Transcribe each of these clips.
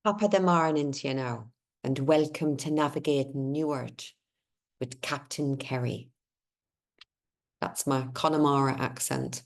Papa de Marnin, you know, and welcome to navigating Newark with Captain Kerry. That's my Connemara accent,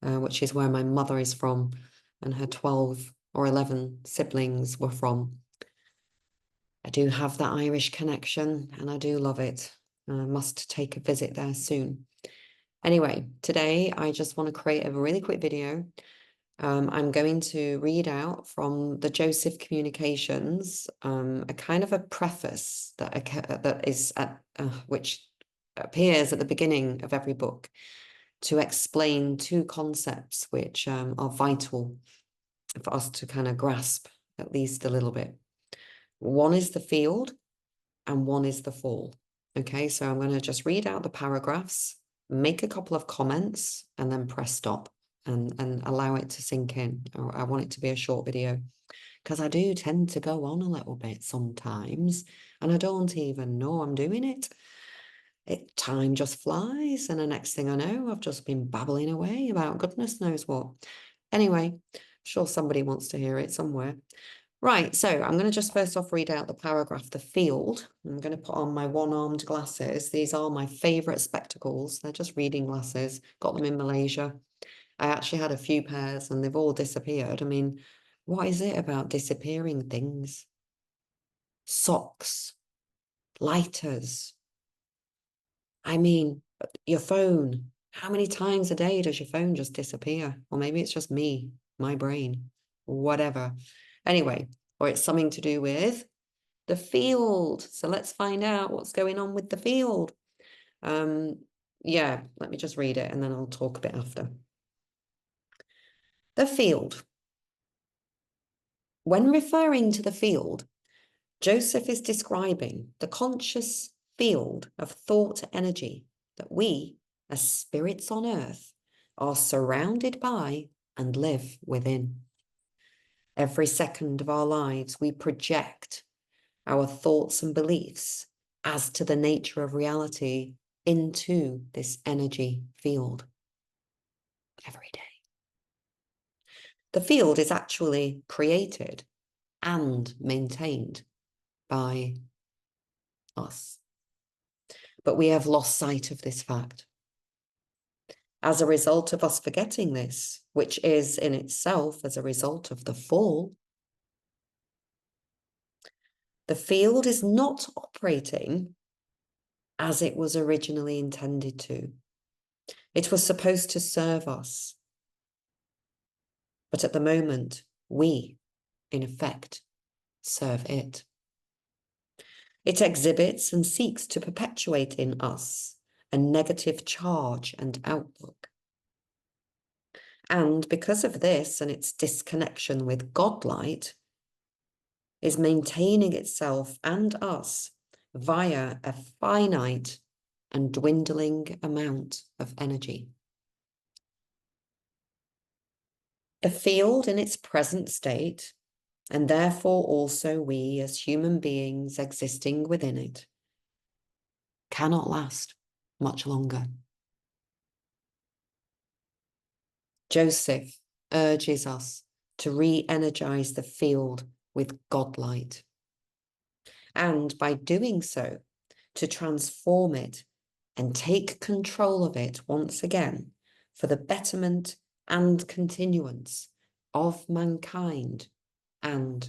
which is where my mother is from, and her 12 or 11 siblings were from. I do have that Irish connection, and I do love it. I must take a visit there soon. Anyway, today I just want to create a really quick video. I'm going to read out from the Joseph Communications, a kind of a preface that is which appears at the beginning of every book to explain two concepts which are vital for us to kind of grasp at least a little bit. One is the field and one is the fall. Okay, so I'm going to just read out the paragraphs, make a couple of comments, and then press stop and allow it to sink in. I want it to be a short video because I do tend to go on a little bit sometimes and I don't even know I'm doing it. Time just flies, and the next thing I know, I've just been babbling away about goodness knows what. Anyway, I'm sure somebody wants to hear it somewhere. Right, so I'm going to just first off read out the paragraph, the field. I'm going to put on my one-armed glasses. These are my favourite spectacles. They're just reading glasses. Got them in Malaysia. I actually had a few pairs and they've all disappeared. I mean, what is it about disappearing things? Socks, lighters. I mean, your phone. How many times a day does your phone just disappear? Or maybe it's just me, my brain, whatever. Anyway, or it's something to do with the field. So let's find out what's going on with the field. Yeah, let me just read it and then I'll talk a bit after. The field. When referring to the field, Joseph is describing the conscious field of thought energy that we, as spirits on earth, are surrounded by and live within. Every second of our lives, we project our thoughts and beliefs as to the nature of reality into this energy field every day. The field is actually created and maintained by us. But we have lost sight of this fact. As a result of us forgetting this, which is in itself as a result of the fall, the field is not operating as it was originally intended to. It was supposed to serve us. But at the moment, we, in effect, serve it. It exhibits and seeks to perpetuate in us a negative charge and outlook. And because of this and its disconnection with God-light, is maintaining itself and us via a finite and dwindling amount of energy. The field in its present state, and therefore also we as human beings existing within it, cannot last much longer. Joseph urges us to re-energize the field with God-light, and by doing so, to transform it and take control of it once again for the betterment and continuance of mankind and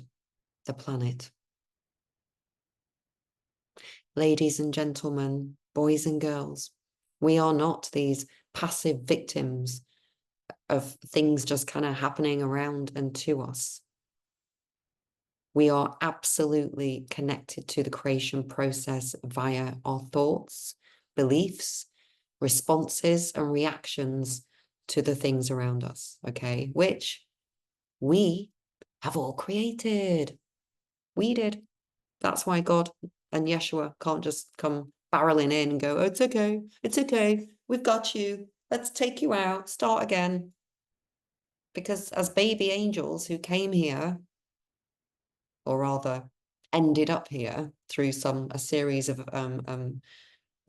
the planet. Ladies and gentlemen, boys and girls, we are not these passive victims of things just kind of happening around and to us. We are absolutely connected to the creation process via our thoughts, beliefs, responses, and reactions to the things around us, okay? Which we have all created. We did. That's why God and Yeshua can't just come barreling in and go, oh, it's okay, we've got you, let's take you out, start again. Because as baby angels who came here, or rather ended up here through a series of,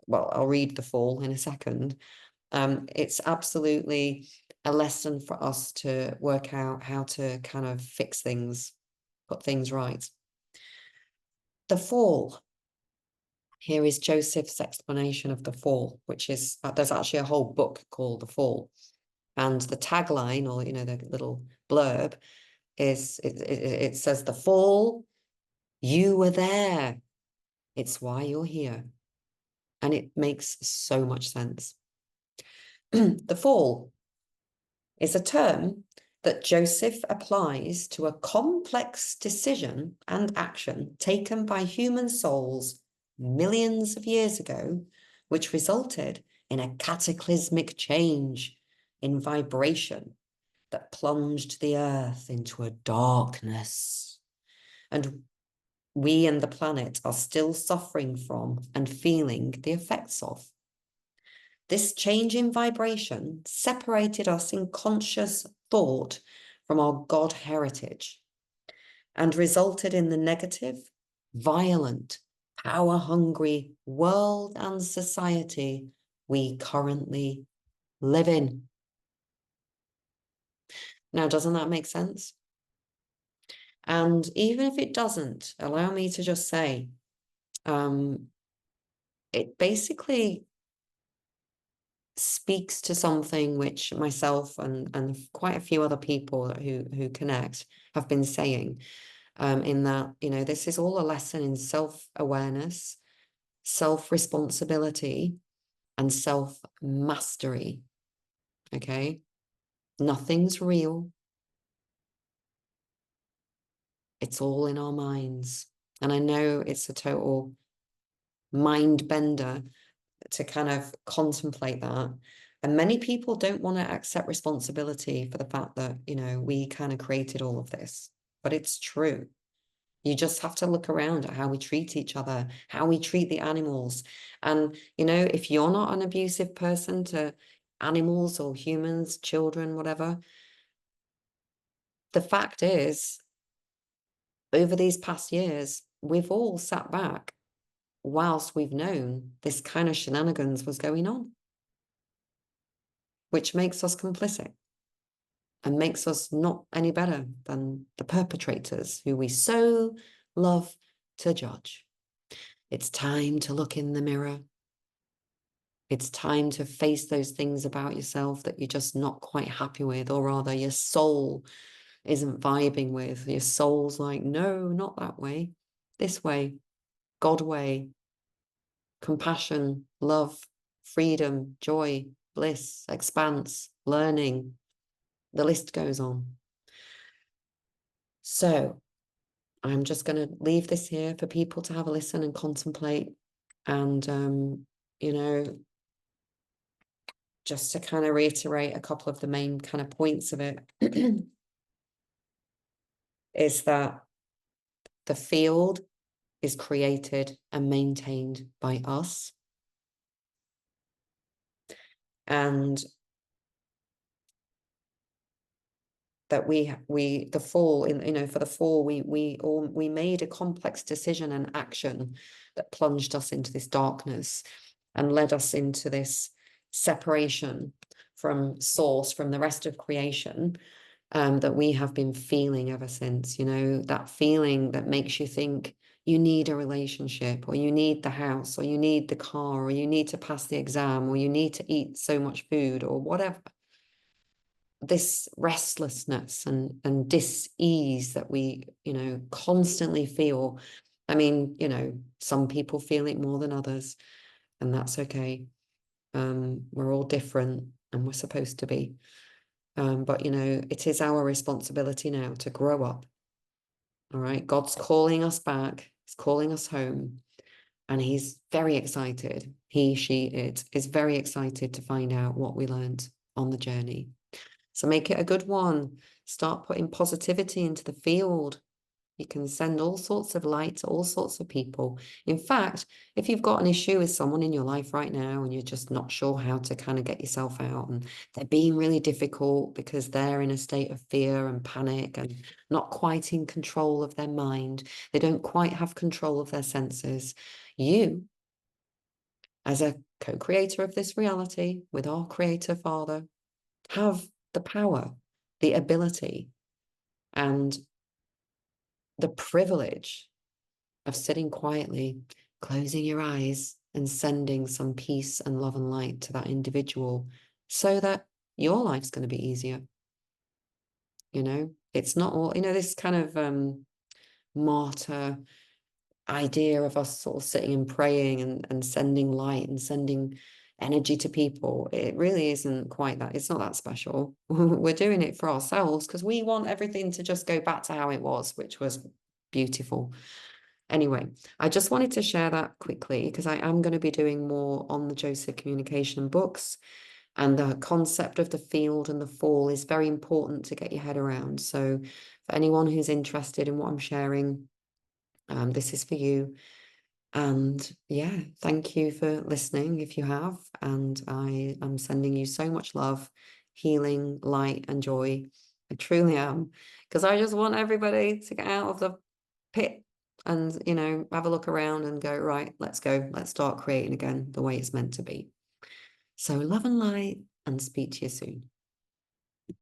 well, I'll read the fall in a second. It's absolutely a lesson for us to work out how to kind of fix things put things right. The fall. Here is Joseph's explanation of the fall, which is, there's actually a whole book called The Fall. And the tagline, or, the little blurb is, it says, the fall, you were there. It's why you're here. And it makes so much sense. The fall is a term that Joseph applies to a complex decision and action taken by human souls millions of years ago, which resulted in a cataclysmic change in vibration that plunged the earth into a darkness. And we and the planet are still suffering from and feeling the effects of. This change in vibration separated us in conscious thought from our God heritage and resulted in the negative, violent, power-hungry world and society we currently live in. Now, doesn't that make sense? And even if it doesn't, allow me to just say, it basically speaks to something which myself and quite a few other people who connect have been saying, in that, this is all a lesson in self-awareness, self-responsibility, and self-mastery. Okay? Nothing's real. It's all in our minds. And I know it's a total mind bender to kind of contemplate that. And many people don't want to accept responsibility for the fact that, we kind of created all of this. But it's true. You just have to look around at how we treat each other, how we treat the animals. And, if you're not an abusive person to animals or humans, children, whatever, the fact is, over these past years, we've all sat back whilst we've known this kind of shenanigans was going on, which makes us complicit and makes us not any better than the perpetrators who we so love to judge. It's time to look in the mirror. It's time to face those things about yourself that you're just not quite happy with, or rather your soul isn't vibing with. Your soul's like, no, not that way, this way, God way, compassion, love, freedom, joy, bliss, expanse, learning. The list goes on. So I'm just going to leave this here for people to have a listen and contemplate. And, just to kind of reiterate a couple of the main kind of points of it, is that the field is created and maintained by us. And that the fall in, for the fall, we made a complex decision and action that plunged us into this darkness and led us into this separation from source, from the rest of creation, that we have been feeling ever since. That feeling that makes you think you need a relationship, or you need the house, or you need the car, or you need to pass the exam, or you need to eat so much food, or whatever. This restlessness and dis-ease that we, constantly feel. I mean, some people feel it more than others, and that's okay. We're all different, and we're supposed to be. But, it is our responsibility now to grow up. All right. God's calling us back. He's calling us home. And he's very excited. He, she, it is very excited to find out what we learned on the journey. So make it a good one. Start putting positivity into the field. You can send all sorts of light to all sorts of people. In fact, if you've got an issue with someone in your life right now and you're just not sure how to kind of get yourself out, and they're being really difficult because they're in a state of fear and panic and not quite in control of their mind, they don't quite have control of their senses, you, as a co-creator of this reality with our Creator Father, have the power, the ability, and the privilege of sitting quietly, closing your eyes and sending some peace and love and light to that individual so that your life's going to be easier. You know, it's not all, you know, this kind of martyr idea of us sort of sitting and praying and sending light and sending energy to people. It really isn't quite that. It's not that special. We're doing it for ourselves because we want everything to just go back to how it was, which was beautiful. Anyway, I just wanted to share that quickly because I am going to be doing more on the Joseph communication books, and the concept of the field and the fall is very important to get your head around. So for anyone who's interested in what I'm sharing, this is for you. And yeah, thank you for listening if you have. And I am sending you so much love, healing, light, and joy. I truly am. Because I just want everybody to get out of the pit and, you know, have a look around and go, right, let's go. Let's start creating again the way it's meant to be. So love and light, and speak to you soon.